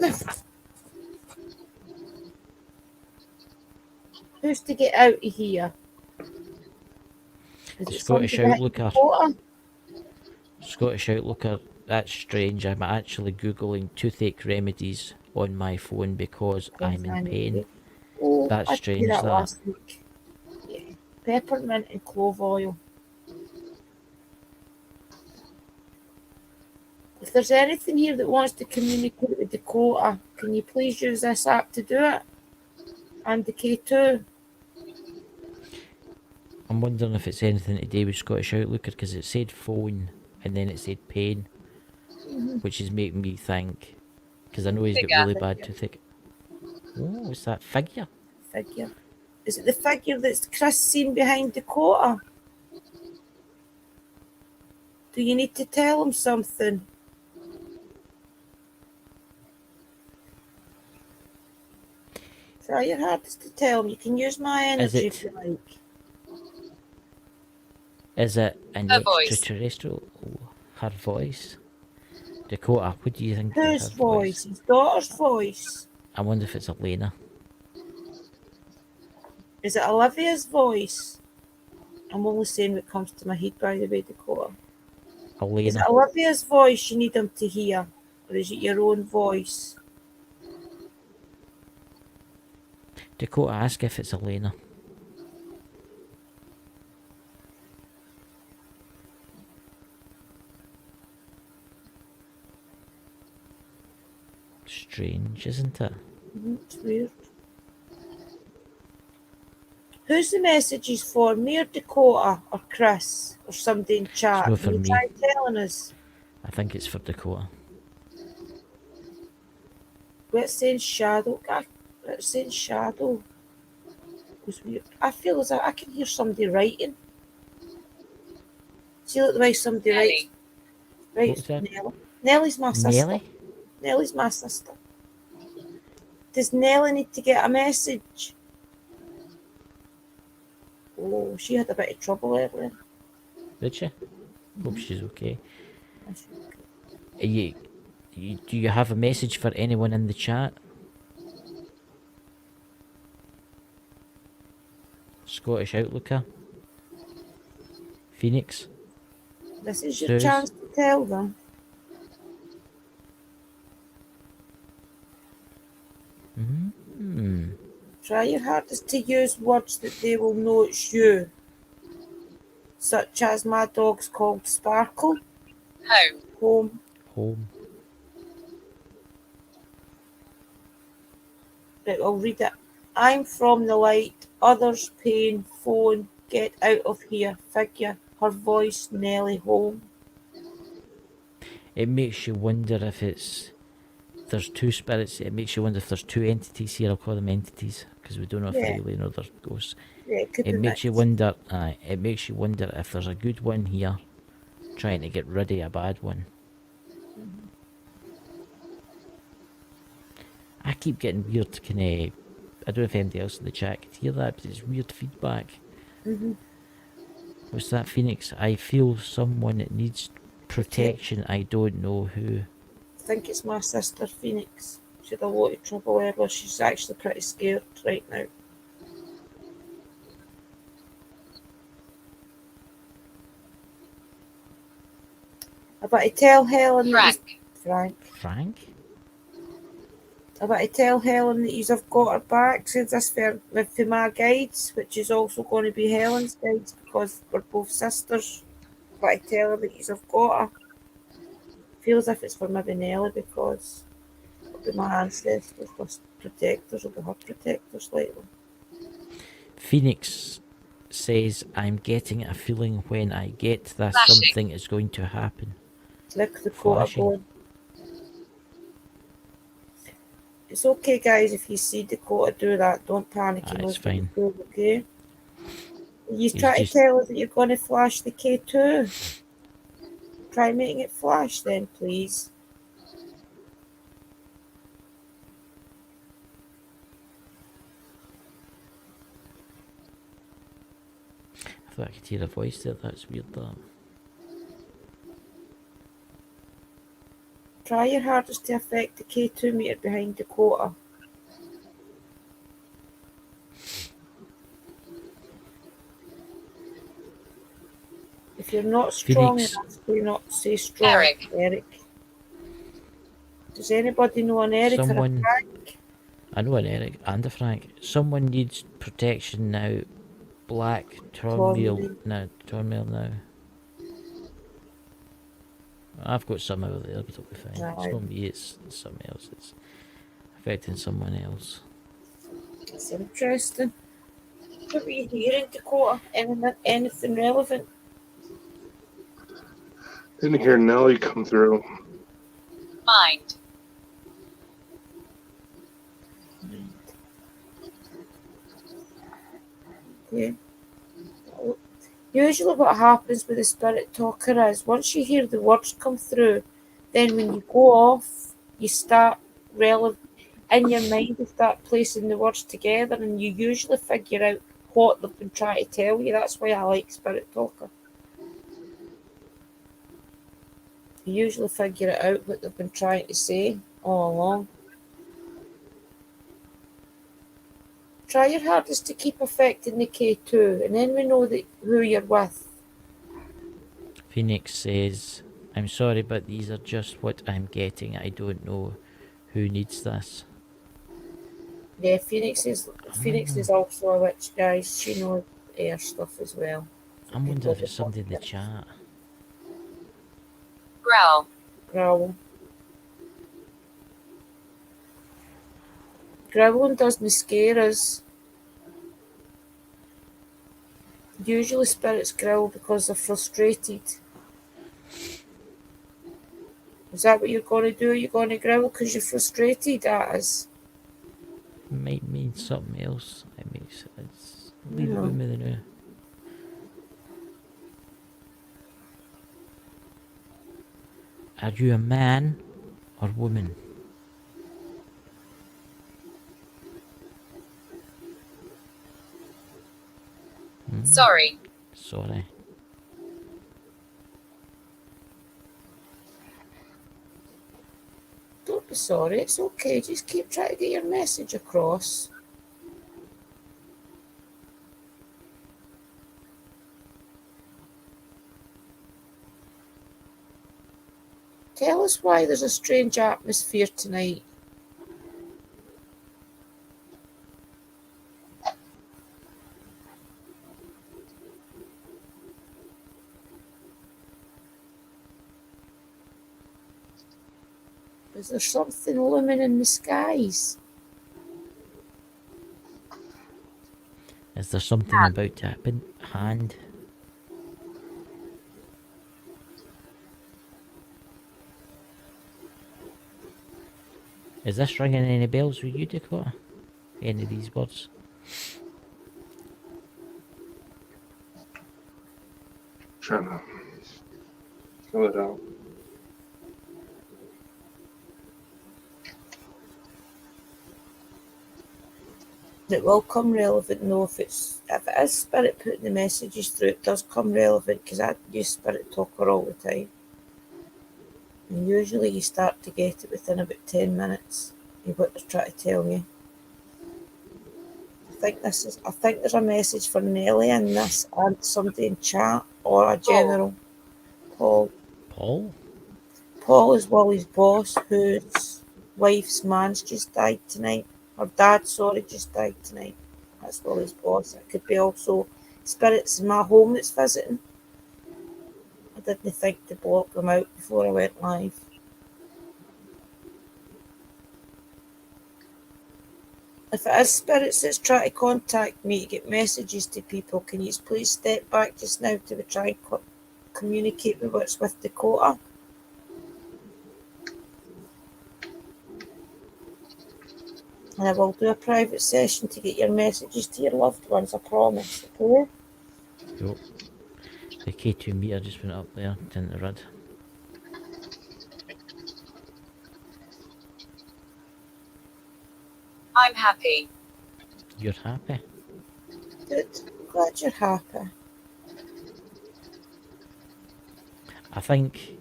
Move. Who's to get out of here? Is The it Scottish somebody behind Outlooker. Dakota? Scottish Outlooker. That's strange. I'm actually Googling toothache remedies on my phone because I'm in pain. Oh, That's I told you strange, that that. last week. Yeah. Peppermint and clove oil. If there's anything here that wants to communicate with Dakota, can you please use this app to do it? And the K2. I'm wondering if it's anything to do with Scottish Outlooker because it said phone and then it said pain, which is making me think because I know he's got Figure. really bad toothache. Oh, what's that figure? Figure. Is it the figure that's Chris seen behind Dakota? Do you need to tell him something? Try your hardest to tell him. You can use my energy if you like. Is it an Her voice. extraterrestrial? Oh, her voice. Dakota, what do you think? Whose of her voice? His daughter's voice. I wonder if it's Elena. Is it Olivia's voice? I'm only saying what comes to my head, by the way, Dakota. Is it Elena. Olivia's voice you need him to hear? Or is it your own voice? Dakota, ask if it's Elena. Strange, isn't it? It's weird. Who's the messages for? Me or Dakota or Chris or somebody in chat? not for Can you me. try telling us? I think it's for Dakota. Let's say shadow. Let's say shadow. It was weird. I feel as though I can hear somebody writing. See like the way somebody Nelly. writes. What was that? Nelly. Nellie's my sister. Nelly? Nellie's my sister. Does Nellie need to get a message? Oh, she had a bit of trouble earlier. Did she? Hope she's okay. Are you, do you have a message for anyone in the chat? Scottish Outlooker? Phoenix? This is your Suze? chance to tell them. Mm-hmm. Try your hardest to use words that they will know it's you. Such as my dog's called Sparkle. Home. Home. Home. Right, I'll read it. I'm from the light, others pain, phone, get out of here, figure, her voice, Nelly, home. It makes you wonder if there's two spirits. It makes you wonder if there's two entities here. I'll call them entities because we don't know if Yeah. they're alien or they're ghosts. Yeah, it could It be makes you mixed. wonder. It makes you wonder if there's a good one here, trying to get rid of a bad one. I keep getting weird. I don't know if anybody else in the chat could hear that, but it's weird feedback. What's that, Phoenix? I feel someone that needs protection. I don't know who. I think it's my sister Phoenix. She had a lot of trouble earlier. She's actually pretty scared right now. I better tell Helen that Frank? I better tell Helen that you've got her back. Since this for my guides, which is also going to be Helen's guides because we're both sisters. I better tell her that you've got her. Feels as if it's for maybe Nelly because it'll be my ancestors, my protectors, will be her protectors lately. Phoenix says, I'm getting a feeling when I get this, something is going to happen. Look, Dakota Flashing. going. It's okay, guys, if you see Dakota do that, don't panic. He It's knows fine. what to do, okay? You He's try just- to tell us that you're going to flash the K2. Try making it flash then, please. I thought I could hear a voice there. That's weird, that. Try your hardest to affect the K2 meter behind Dakota. If you're not strong Phoenix. enough, do not say strong, Eric. Does anybody know an Eric or a Someone- Frank? I know an Eric and a Frank. Someone needs protection now. Black turmoil now. I've got some over there, but it'll be fine. It's not me, it's something else. It's affecting someone else. It's interesting. What were you hearing, Dakota? Anything relevant? Didn't hear Nelly come through. Mind. Okay. Usually what happens with the spirit talker is once you hear the words come through, then when you go off, you start in your mind you start placing the words together and you usually figure out what they've been trying to tell you. That's why I like spirit talker. You usually figure it out what they've been trying to say all along. Try your hardest to keep affecting the K2 and then we know who you're with. Phoenix says, I'm sorry, but these are just what I'm getting. I don't know who needs this. Yeah, Phoenix is also a witch, guys. She knows air stuff as well. I'm wondering if it's somebody in the chat. Growl. Growl. Growling doesn't scare us. Usually spirits growl because they're frustrated. Is that what you're going to do? You're going to growl because you're frustrated at us? Might mean something else. It makes sense. Leave it with me then. Are you a man or woman? Sorry. Sorry. Don't be sorry, it's okay. Just keep trying to get your message across. Tell us why there's a strange atmosphere tonight. Is there something looming in the skies? Is there something about to happen? Hand? Is this ringing any bells with you, Dakota? Any of these words? Trying to fill it out. It will come relevant, no, if it is spirit putting the messages through, it does come relevant because I use spirit talker all the time. And usually you start to get it within about 10 minutes of what they're trying to tell you. I think there's a message for Nelly in this and somebody in chat or a general. Paul. Paul? Paul is Wally's boss, whose wife's man's just died tonight. Her dad, sorry, just died tonight. That's Wally's boss. It could be also spirits in my home that's visiting. I didn't think to block them out before I went live. If it is spirits that's trying to contact me to get messages to people, can you please step back just now to try and communicate with what's with Dakota? And I will do a private session to get your messages to your loved ones, I promise, okay? Yup. The K2 meter just went up there, into red. I'm happy. You're happy? Good. Glad you're happy. I think,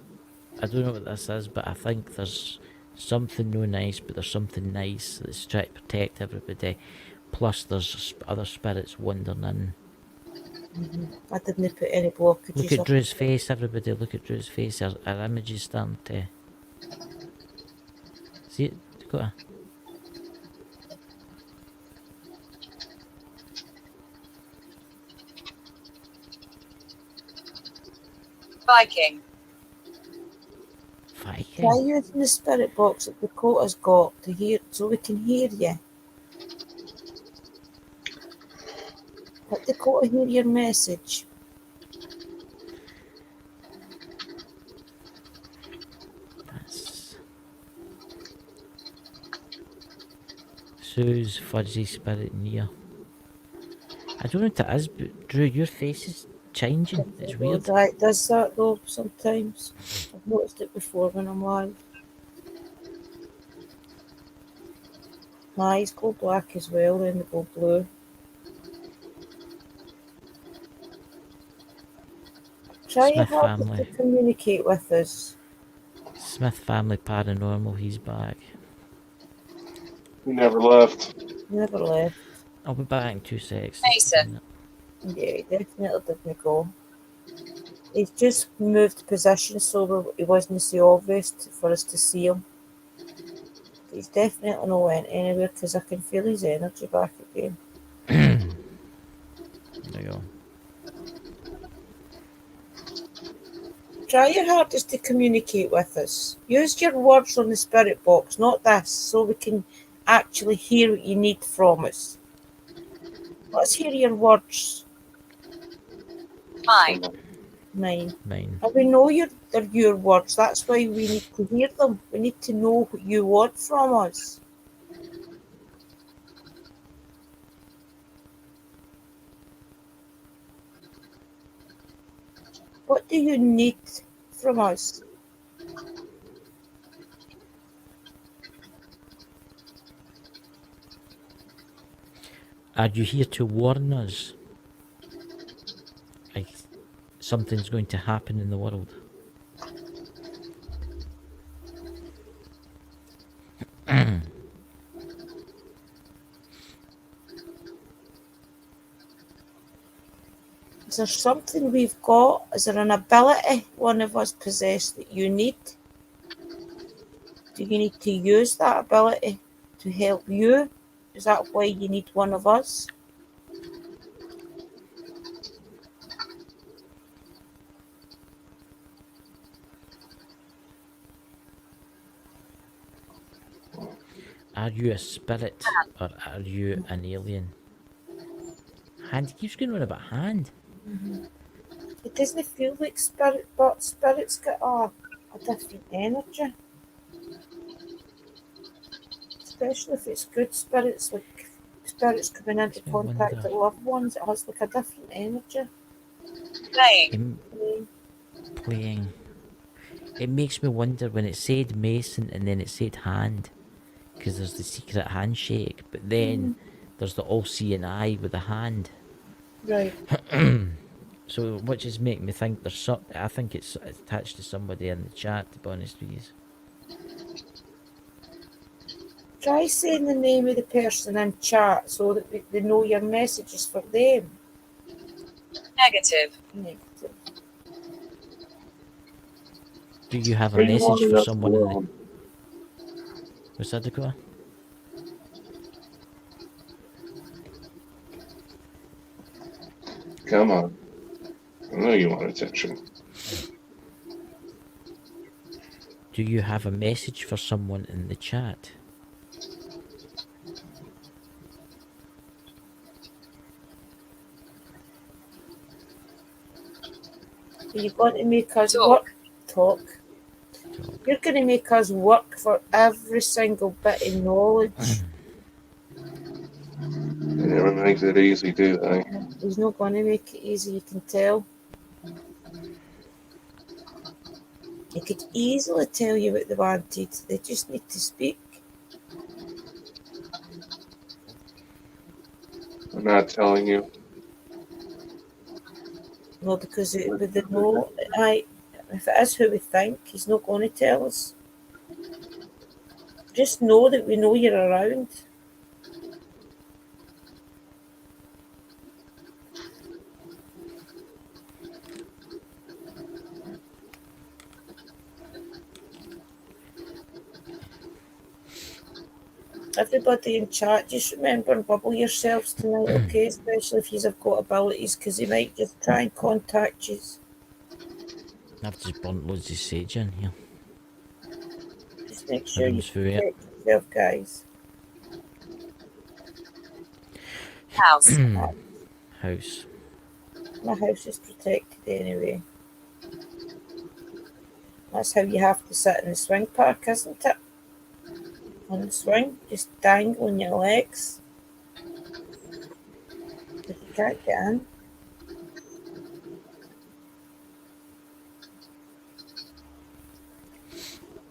I don't know what this is, but I think there's something no nice, but there's something nice that's trying to protect everybody. Plus, there's other spirits wandering in. I didn't put any blockages Look at up. Drew's face, everybody. Look at Drew's face. Our image is starting to. See it, Dakota? Viking. Viking. Try using the spirit box that Dakota's got to hear, so we can hear you. Let Dakota hear your message. That's Sue's fuzzy spirit near. I don't know what it is, but Drew, your face is changing. It's weird. It does that though sometimes. I've noticed it before when I'm live. My eyes go black as well, then they go blue. Try your Smith hardest family. to communicate with us. Smith family paranormal. He's back. He never left. Never left. I'll be back in 2 seconds. Mason. Yeah, he definitely didn't go. He's just moved position so he wasn't so obvious for us to see him. He's definitely not went anywhere because I can feel his energy back again. There you go. Try your hardest to communicate with us. Use your words on the spirit box, not this, so we can actually hear what you need from us. Let's hear your words. Mine. Mine. Mine. And we know they're your words. That's why we need to hear them. We need to know what you want from us. What do you need from us? Are you here to warn us? Like something's going to happen in the world. Is there something we've got? Is there an ability one of us possess that you need? Do you need to use that ability to help you? Is that why you need one of us? Are you a spirit or are you an alien? Hand. He keeps going on about hand. It doesn't feel like spirit, but spirits got a different energy. Especially if it's good spirits, like spirits coming into Makes me contact wonder. with loved ones, it has like a different energy. Playing. Him Mm. playing. It makes me wonder when it said Mason and then it said hand. Because there's the secret handshake, but then there's the all-seeing eye with the hand. Right. So what just make me think there's some. I think it's attached to somebody in the chat. To be honest with you. Try saying the name of the person in chat so that they know your message is for them. Negative. Negative. Do you have a Are you message wanting for us someone in the... alone? What's that, Dakota? Come on. I know you want attention. Do you have a message for someone in the chat? You're going to make us Talk. work. Talk. Talk. You're going to make us work for every single bit of knowledge. They never make it easy, do they? He's not going to make it easy, you can tell. He could easily tell you what they wanted. They just need to speak. I'm not telling you. Well, because with the know, if it is who we think, he's not going to tell us. Just know that we know you're around. Everybody in chat, just remember and bubble yourselves tonight, okay? Especially if you've got abilities, because he might just try and contact you. I've just burnt loads of sage in here. Just make sure you Everyone's through it. protect yourself, guys. House. House. My house is protected anyway. That's how you have to sit in the swing park, isn't it? On the swing, just dangling your legs. But you can't get in.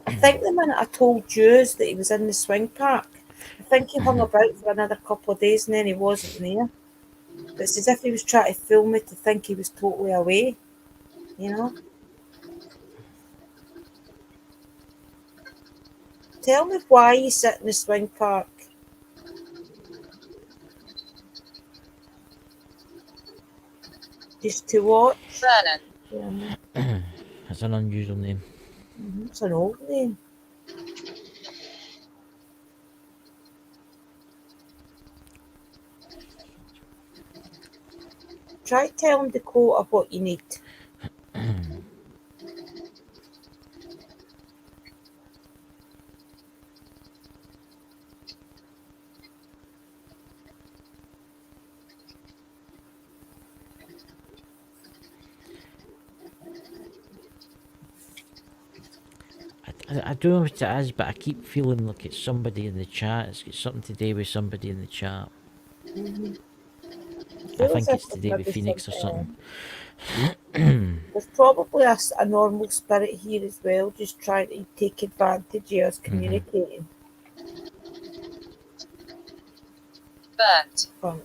I think the minute I told Jules that he was in the swing park, I think he hung about for another couple of days and then he wasn't there. But it's as if he was trying to fool me to think he was totally away, you know? Tell me why you sit in the swing park. Just to watch? Vernon. Yeah. That's an unusual name. It's an old name. Try telling Dakota what you need. I don't know what it is, but I keep feeling like it's somebody in the chat. It's got something to do with somebody in the chat. I think it's to do with Phoenix or something. There's probably a normal spirit here as well, just trying to take advantage of us communicating. Burnt. Burnt.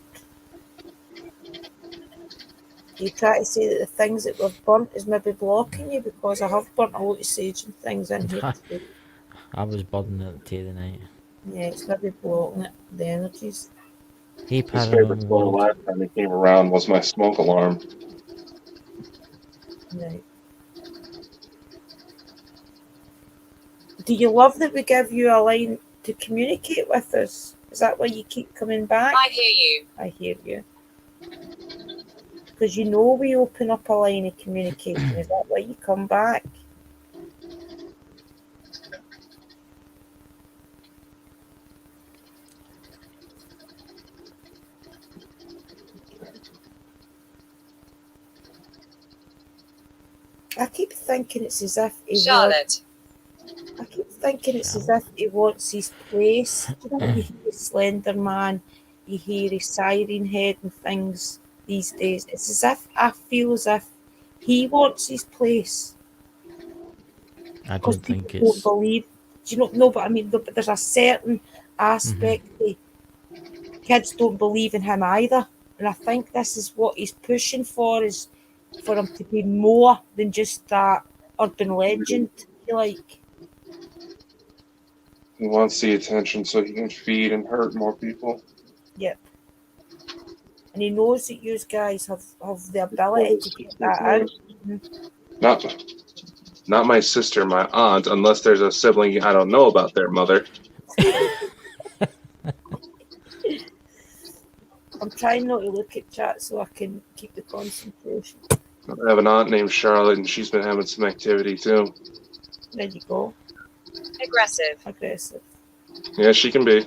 You try to say that the things that we've burnt is maybe blocking you, because I have burnt a lot of sage and things in here today. I was burning it the other night. Yeah, it's maybe blocking it, the energies. Hey, His favorite Paranormal toy World. last time he came around was my smoke alarm. Right. Do you love that we give you a line to communicate with us? Is that why you keep coming back? I hear you. I hear you. Because you know we open up a line of communication. Is that why you come back? I keep thinking it's as if he Charlotte. I keep thinking it's as if he wants his place. Do you know when you hear Slender Man, you hear his siren head and things these days? It's as if I feel as if he wants his place. I Because don't people think don't it's... believe. Do you know but I mean? But there's a certain aspect that kids don't believe in him either. And I think this is what he's pushing for, is for him to be more than just that urban legend, if you like. He wants the attention so he can feed and hurt more people. Yep. And he knows that you guys have the ability to get that out. Not Not my sister, my aunt, unless there's a sibling I don't know about their mother. I'm trying not to look at chat so I can keep the concentration. I have an aunt named Charlotte, and she's been having some activity too. There you go. Aggressive. Aggressive. Yeah, she can be.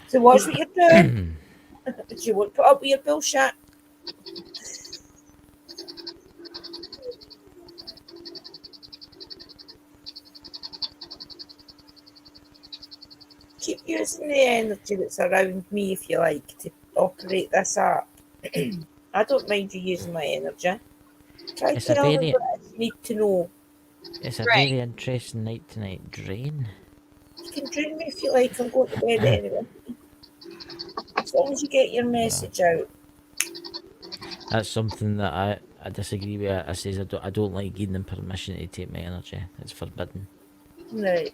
So watch what you're doing. But you won't put up with your bullshit. Keep using the energy that's around me if you like to operate this app. I don't mind you using my energy. Try It's to a tell me very- what you need to know. It's a Right. very interesting night tonight. Drain. You can drain me if you like. I'm going to bed anyway. As long as you get your message out. That's something that I disagree with. I says I don't like giving them permission to take my energy. It's forbidden. Right.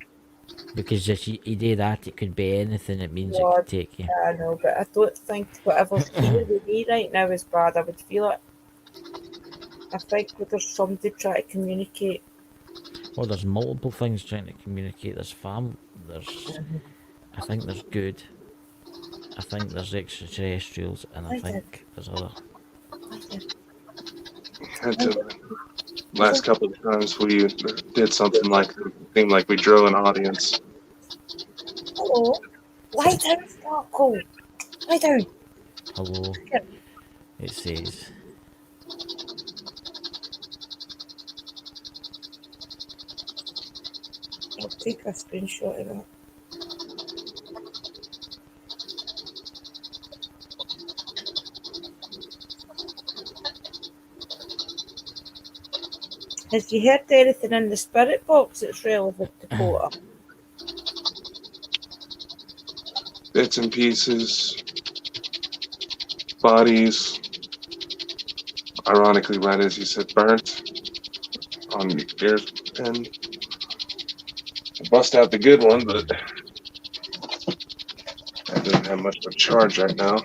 Because if you do that, it could be anything. It means it Lord. could take you. I know, but I don't think whatever's here with me right now is bad. I would feel it. I think that there's somebody trying to communicate. Well, there's multiple things trying to communicate. There's there's, I think there's good. I think there's extraterrestrials, and I I think there's other. Had to, last couple of times we did something like it seemed like we drew an audience. Hello. Lie down, Sparkle. Lie down. Hello. It says. I'll take a screenshot of that. Have you heard anything in the spirit box that's relevant to Dakota? Bits and pieces, bodies. Ironically, right as you said, burnt on your end. I bust out the good one, but I didn't have much of a charge right now.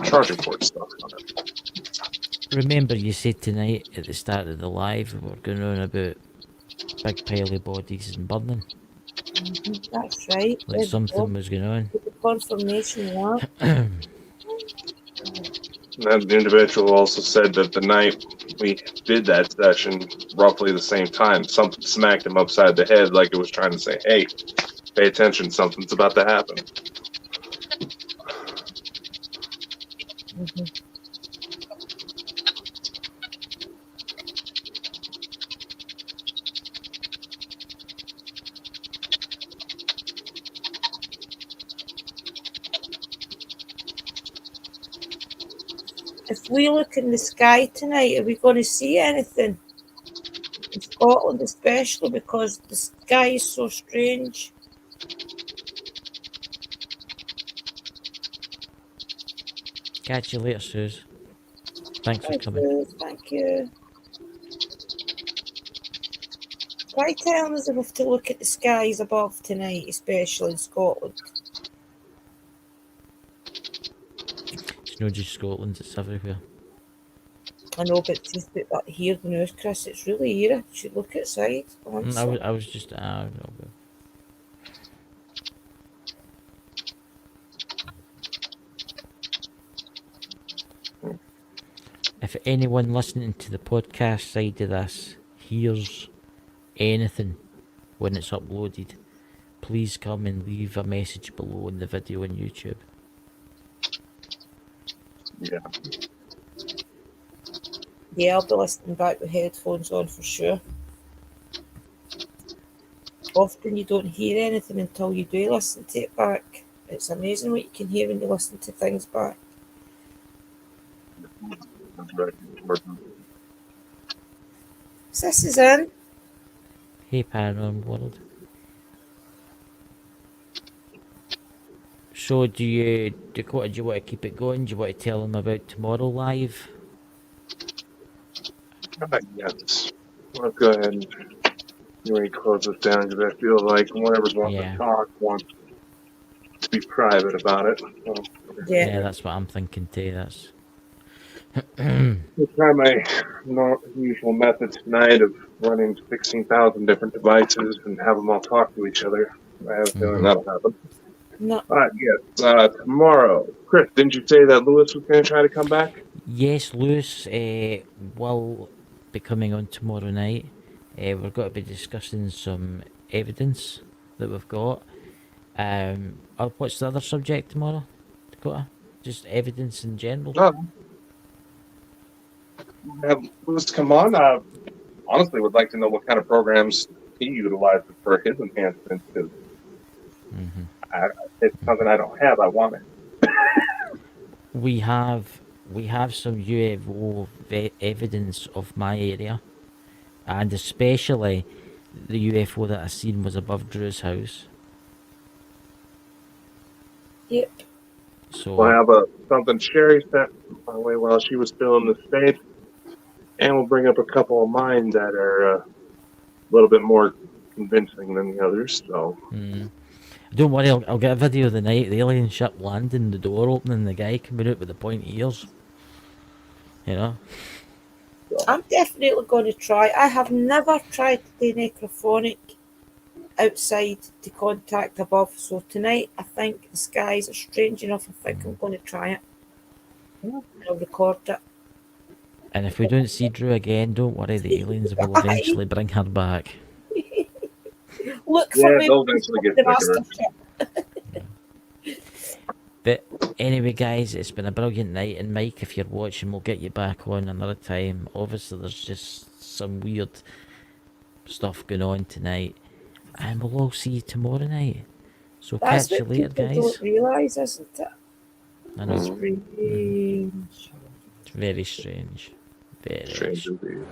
Charging port stuck on it. Remember, you said tonight at the start of the live we were going on about big pile of bodies and burning, That's right. like There you something go. was going on. With the confirmation of that. That individual also said that the night we did that session, roughly the same time, something smacked him upside the head like it was trying to say, hey, pay attention, something's about to happen. If we look in the sky tonight, are we going to see anything? In Scotland, especially because the sky is so strange. Catch you later, Suze. Thanks for Thank coming. you. Thank you. Try telling us if we have to look at the skies above tonight, especially in Scotland. It's not just Scotland, it's everywhere. I know, but just that here, the news, Chris, it's really eerie. You should look outside. I was just. If anyone listening to the podcast side of this hears anything when it's uploaded, please come and leave a message below in the video on YouTube. Yeah. Yeah, I'll be listening back with headphones on for sure. Often you don't hear anything until you do listen to it back. It's amazing what you can hear when you listen to things back. That's right. Sis is in. Hey, Paranormal World. So, Dakota, do you want to keep it going? Do you want to tell them about tomorrow live? Yes. Let's go ahead and really close this down because I feel like whoever's wanting Yeah. to talk wants to be private about it. So, Yeah. Yeah, that's what I'm thinking too. I'll try my usual method tonight of running 16,000 different devices and have them all talk to each other. I have a feeling that'll happen. No, Yes, tomorrow. Chris, didn't you say that Lewis was going to try to come back? Yes, Lewis will be coming on tomorrow night. We're going to be discussing some evidence that we've got. What's the other subject tomorrow, Dakota? Just evidence in general. No. Have Lewis come on. Honestly, would like to know what kind of programs he utilizes for his enhancements. Because it's something I don't have. I want it. We have some UFO evidence of my area, and especially the UFO that I seen was above Drew's house. yep. So We'll have something Sherry sent my way while she was still in the States. And we'll bring up a couple of mine that are a little bit more convincing than the others. So, don't worry, I'll get a video of the night the alien ship landing, the door opening, the guy coming out with the pointy ears. You know. I'm definitely going to try. I have never tried to do necrophonic outside the contact above. So tonight, I think the skies are strange enough. I think I'm going to try it. I'll record it. And if we don't see Drew again, don't worry, the aliens will eventually bring her back. Look yeah, for me. they'll eventually get The sick of it. master. But anyway, guys, it's been a brilliant night. And Mike, if you're watching, we'll get you back on another time. Obviously, there's just some weird stuff going on tonight. And we'll all see you tomorrow night. So That's catch you what later, people guys. don't realise, isn't it? I know, it's Strange. very strange. Very Strange strange. indeed.